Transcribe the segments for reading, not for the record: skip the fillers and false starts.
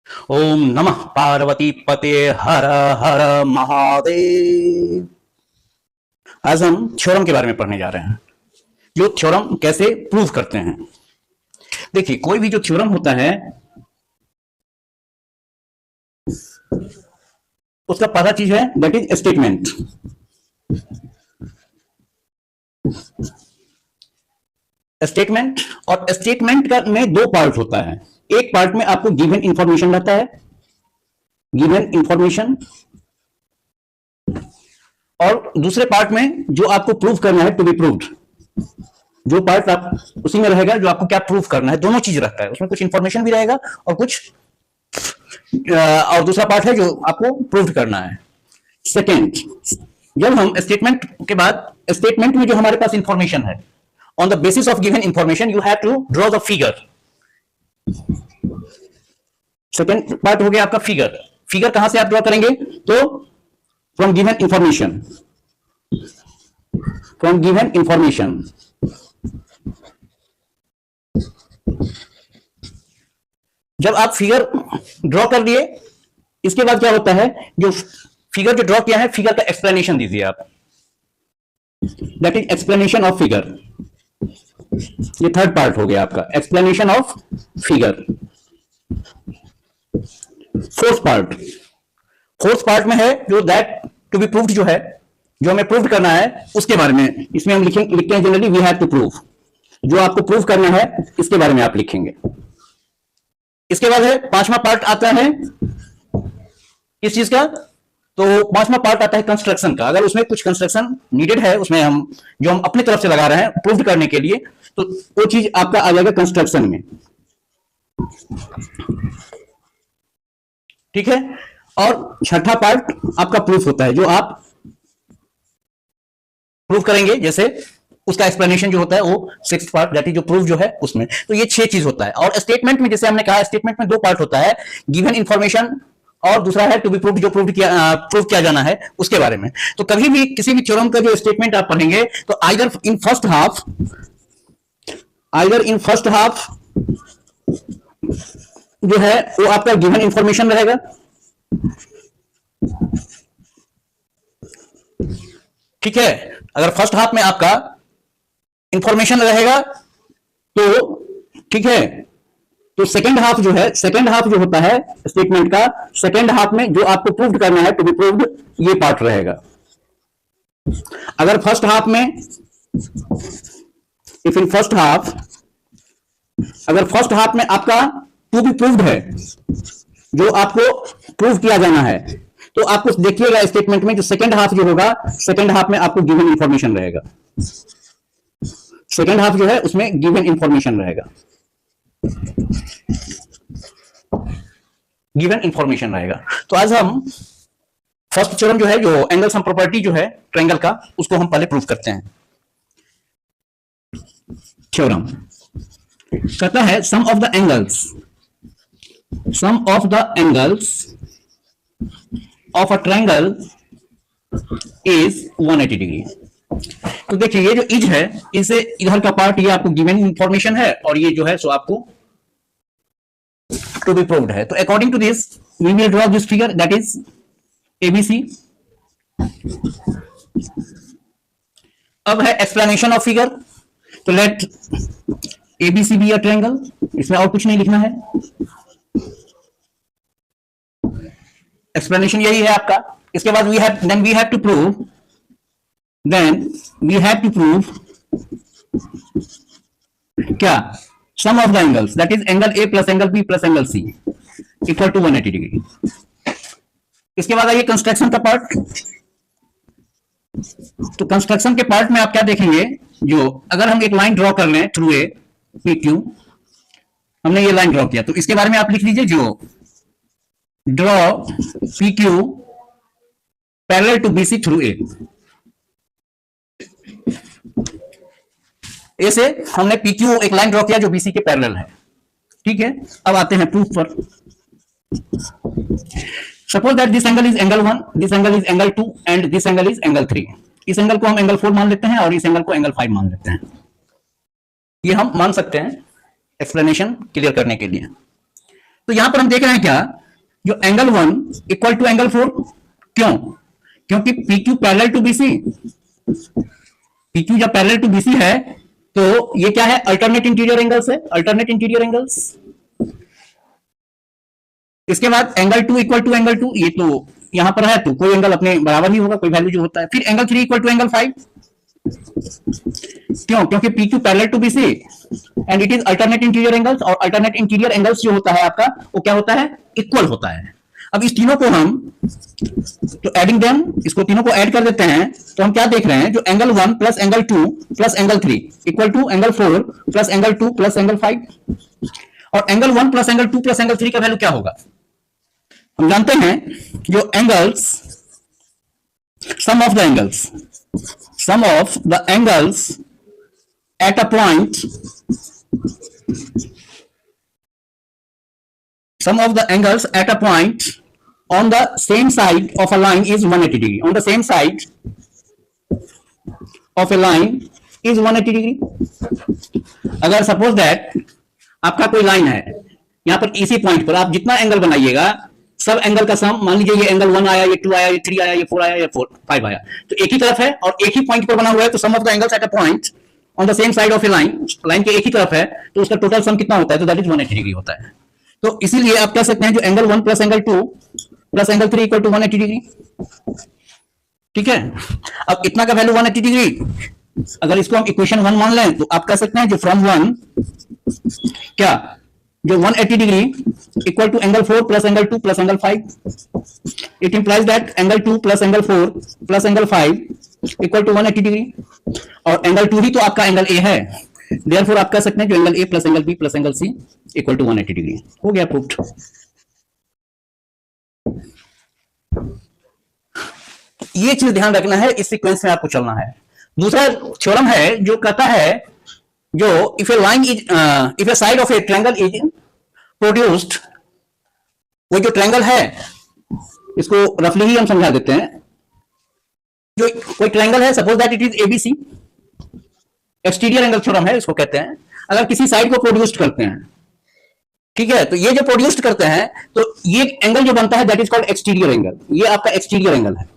ओम नमः पार्वती पते हर हर महादेव। आज हम थ्योरम के बारे में पढ़ने जा रहे हैं, जो थ्योरम कैसे प्रूव करते हैं। देखिए, कोई भी जो थ्योरम होता है उसका पहला चीज है दैट इज स्टेटमेंट। स्टेटमेंट और स्टेटमेंट का में दो पार्ट होता है। एक पार्ट में आपको गिवन इंफॉर्मेशन रहता है, गिवन इंफॉर्मेशन, और दूसरे पार्ट में जो आपको प्रूव करना है, टू बी प्रूव्ड। जो पार्ट आप उसी में रहेगा जो आपको क्या प्रूव करना है, दोनों चीज रहता है उसमें। कुछ इंफॉर्मेशन भी रहेगा और कुछ और दूसरा पार्ट है जो आपको प्रूव करना है। सेकेंड, जब हम स्टेटमेंट के बाद, स्टेटमेंट में जो हमारे पास इंफॉर्मेशन है, on the basis of given information you have to draw the figure. Second part हो गया आपका फिगर। फिगर कहां से आप ड्रॉ करेंगे? तो from given information, from given information. जब आप फिगर ड्रॉ कर लिए, इसके बाद क्या होता है, जो फिगर जो ड्रॉ किया है, फिगर का एक्सप्लेनेशन दीजिए आप। That is explanation of figure. ये थर्ड पार्ट हो गया आपका, explanation of figure. Fourth part में है जो दैट टू बी प्रूव्ड, जो है जो हमें प्रूव करना है उसके बारे में। इसमें हम लिखते हैं generally we have to prove. जो आपको प्रूव करना है इसके बारे में आप लिखेंगे। इसके बाद है पांचवा पार्ट आता है किस चीज का? तो पांचवा पार्ट आता है कंस्ट्रक्शन का। अगर उसमें कुछ कंस्ट्रक्शन नीडेड है, उसमें हम जो हम अपनी तरफ से लगा रहे हैं प्रूव करने के लिए, तो वो चीज आपका आ जाएगा कंस्ट्रक्शन में। ठीक है। और छठा पार्ट आपका प्रूफ होता है, जो आप प्रूव करेंगे, जैसे उसका एक्सप्लेनेशन जो होता है वो सिक्स्थ पार्ट, दैट इज जो प्रूफ जो है उसमें। तो ये 6 चीज होता है। और स्टेटमेंट में जैसे हमने कहा, स्टेटमेंट में 2 पार्ट होता है, गिवन इंफॉर्मेशन और दूसरा है टू बी प्रूव्ड, जो प्रूव किया जाना है उसके बारे में। तो कभी भी किसी भी थ्योरम का जो स्टेटमेंट आप पढ़ेंगे, तो आइदर इन फर्स्ट हाफ जो है वो आपका गिवन इंफॉर्मेशन रहेगा, ठीक है। अगर फर्स्ट हाफ में आपका इंफॉर्मेशन रहेगा तो ठीक है, तो सेकंड हाफ जो है, सेकंड हाफ जो होता है स्टेटमेंट का, सेकंड हाफ में जो आपको प्रूव करना है, टू बी प्रूव्ड, ये पार्ट रहेगा। अगर फर्स्ट हाफ में, इफ इन फर्स्ट हाफ, अगर फर्स्ट हाफ में आपका टू बी प्रूव्ड है, जो आपको प्रूव किया जाना है, तो आपको देखिएगा स्टेटमेंट में जो सेकंड हाफ जो होगा, सेकंड हाफ में आपको गिवन इंफॉर्मेशन रहेगा। सेकंड हाफ जो है उसमें गिवन इंफॉर्मेशन रहेगा, गिवन इंफॉर्मेशन रहेगा। तो आज हम फर्स्ट थ्योरम जो है, जो एंगल सम प्रॉपर्टी जो है ट्रायंगल का, उसको हम पहले प्रूव करते हैं। थ्योरम कहता है sum of the angles, sum of the angles of a triangle is 180 degree. तो देखिए, ये जो इज है, इसे इधर का पार्ट ये आपको गिवन इंफॉर्मेशन है, और ये जो है सो आपको टू बी प्रूव्ड है। तो according to this we will draw this figure, that is ABC. अब है एक्सप्लेनेशन ऑफ फिगर। तो let ABC be a triangle, इसमें और कुछ नहीं लिखना है, एक्सप्लेनेशन यही है आपका। इसके बाद we have to prove, then we have to prove क्या? sum of the angles, that is angle A plus angle B plus angle C equal to 180 degree. इसके बाद आइए कंस्ट्रक्शन का पार्ट। तो कंस्ट्रक्शन के पार्ट में आप क्या देखेंगे, जो अगर हम एक लाइन ड्रॉ कर लें थ्रू ए पी क्यू, हमने ये लाइन ड्रॉ किया, तो इसके बारे में आप लिख लीजिए, जो draw P Q parallel to B C through A. A से हमने पी क्यू एक लाइन ड्रॉ किया जो बीसी के पैरेलल है, ठीक है। अब आते हैं प्रूफ पर। Suppose that this angle is angle 1, this angle is angle 2 and this angle is angle 3। इस एंगल को हम एंगल 4 मान लेते हैं और इस एंगल को एंगल 5 मान लेते हैं। ये हम मान सकते हैं एक्सप्लेनेशन क्लियर करने के लिए। तो यहां पर हम देख रहे हैं क्या, जो एंगल 1 इक्वल टू एंगल 4, क्यों? क्योंकि PQ parallel to BC, PQ जब पैरेलल टू BC है तो ये क्या है? अल्टरनेट इंटीरियर एंगल्स है, अल्टरनेट इंटीरियर एंगल्स। इसके बाद एंगल 2 इक्वल टू एंगल 2, ये तो यहां पर है तो कोई एंगल अपने बराबर ही होगा, कोई वैल्यू जो होता है। फिर एंगल 3 इक्वल टू एंगल 5, क्यों? क्योंकि PQ parallel to BC and it is alternate interior angles, और अल्टरनेट इंटीरियर एंगल्स जो होता है आपका वो क्या होता है? इक्वल होता है। अब इस तीनों को हम तो एडिंग देम, इसको तीनों को ऐड कर देते हैं तो हम क्या देख रहे हैं? जो angle 1 plus angle 2 plus angle 3 equal to angle 4 plus angle 2 plus angle 5, और angle 1 plus angle 2 plus angle 3 का वैल्यू क्या होगा? हम जानते हैं जो angles, sum of the angles at a point, sum of the angles at a point on the same side of a line is 180 degree. On the same side of a line is 180 degree. अगर suppose that आपका कोई line है, यहां पर इसी point पर आप जितना एंगल बनाइएगा, सब एंगल का सम, मान लीजिए ये एंगल 1 आया, ये 2 आया, ये 3 आया, ये 4 आया, ये 5 आया, तो एक ही तरफ है और एक ही पॉइंट पर बना हुआ है, तो sum of the angles at a point on the same side of a line, line के एक ही तरफ है, तो उसका टोटल सम कितना होता है? तो दैट इज 180 डिग्री होता है। तो इसीलिए आप कह सकते हैं जो angle 1 plus angle 2 plus angle 3 equal to 180 degree. ठीक है, अब इतना का वैल्यू 180 डिग्री, अगर इसको हम इक्वेशन 1 मान लें तो आप कह सकते हैं जो फ्रॉम 1 क्या, जो 180 degree equal to angle 4 plus angle 2 plus angle 5, it implies that angle 2 plus angle 4 plus angle 5 equal to 180 degree, और एंगल 2 ही तो आपका एंगल A है, देयरफॉर आप कह सकते हैं जो angle A plus angle B plus angle C equal to 180 degree. हो गया प्रूव्ड। ये चीज ध्यान रखना है, इस सीक्वेंस में आपको चलना है। दूसरा थ्योरम है जो कहता है जो if A side of A triangle is produced, वो जो ट्रायंगल है इसको रफली ही हम समझा देते हैं, जो कोई ट्रायंगल है, suppose that it is ABC, exterior angle theorem है इसको कहते हैं। अगर किसी साइड को प्रोड्यूस्ड करते हैं, ठीक है, तो ये जो प्रोड्यूस्ड करते हैं तो ये एंगल जो बनता है that is called exterior angle, ये आपका एक्सटीरियर एंगल है,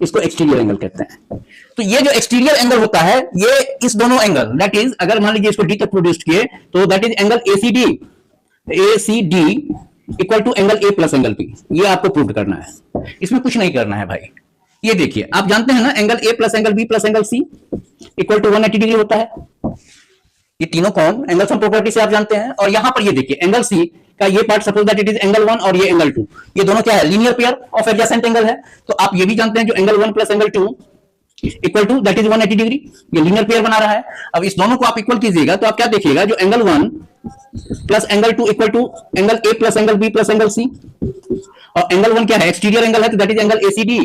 इसको एक्सटीरियर एंगल कहते हैं। तो ये जो एक्सटीरियर एंगल होता है, ये इस दोनों एंगल, दैट इज अगर मान लीजिए इसको D तक प्रोड्यूस्ड किए तो that is angle ACD equal to angle A plus angle B, ये आपको प्रूव करना है, इसमें कुछ नहीं करना है भाई। ये देखिए, आप जानते हैं ना angle A plus angle B plus angle C equal to 180 degree होता है, ये तीनों कौन एंगल सम प्रॉपर्टी से आप जानते हैं। और यहां पर ये देखिए एंगल C का ये part, suppose that it is angle 1 और ये एंगल 2, ये दोनों क्या है? Linear pair of adjacent angle है। तो आप ये भी जानते हैं जो angle 1 plus angle 2 equal to that is 180 degree, ये लीनियर पेयर बना रहा है। अब इस दोनों को आप इक्वल कीजिएगा तो आप क्या देखिएगा, जो angle 1 plus angle 2 equal to angle A plus angle B plus angle C, और एंगल 1 क्या है? एक्सटीरियर एंगल है, तो that is angle ACD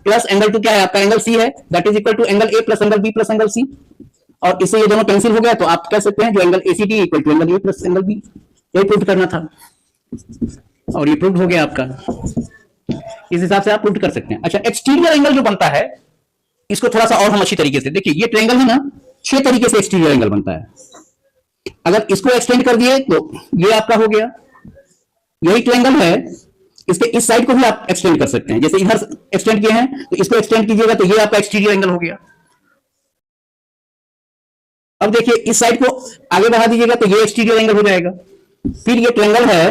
plus angle 2 क्या है आपका? एंगल C है, that is equal to angle A plus angle B plus angle C, और इससे ये दोनों कैंसिल हो गया, तो आप कह सकते हैं जो angle ACD equal to angle A plus angle B, यही प्रूव करना था और ये प्रूव हो गया आपका। इस हिसाब से आप प्रूव कर सकते हैं। अच्छा, एक्सटीरियर एंगल जो बनता है इसको थोड़ा सा और हम अच्छी तरीके से देखिए, ये ट्रायंगल है ना, 6 तरीके से एक्सटीरियर एंगल बनता है। अगर इसको एक्सटेंड कर दिए तो ये आपका हो गया, यही ट्रायंगल है, इसके इस साइड को भी आप एक्सटेंड कर सकते हैं, जैसे इधर एक्सटेंड किए हैं तो इसको एक्सटेंड कीजिएगा तो ये आपका एक्सटीरियर एंगल हो गया। अब देखिए इस साइड को आगे बढ़ा दीजिएगा तो ये एक्सटीरियर एंगल हो जाएगा। फिर ये ट्रायंगल है,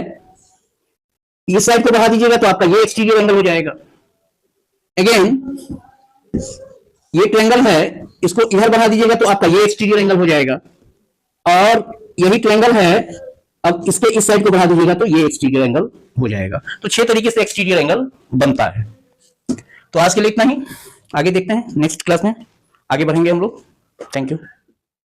इस साइड को बढ़ा दीजिएगा तो आपका ये एक्सटीरियर एंगल हो जाएगा। अगेन ये ट्रायंगल है, इसको इधर बढ़ा दीजिएगा तो आपका ये एक्सटीरियर एंगल हो जाएगा, और यही ट्रायंगल है, अब इसके इस साइड को बढ़ा दीजिएगा तो ये एक्सटीरियर एंगल हो जाएगा। तो 6 तरीके से एक्सटीरियर एंगल बनता है। तो आज के लिए इतना ही, आगे देखते हैं नेक्स्ट क्लास में आगे बढ़ेंगे हम लोग। Thank you.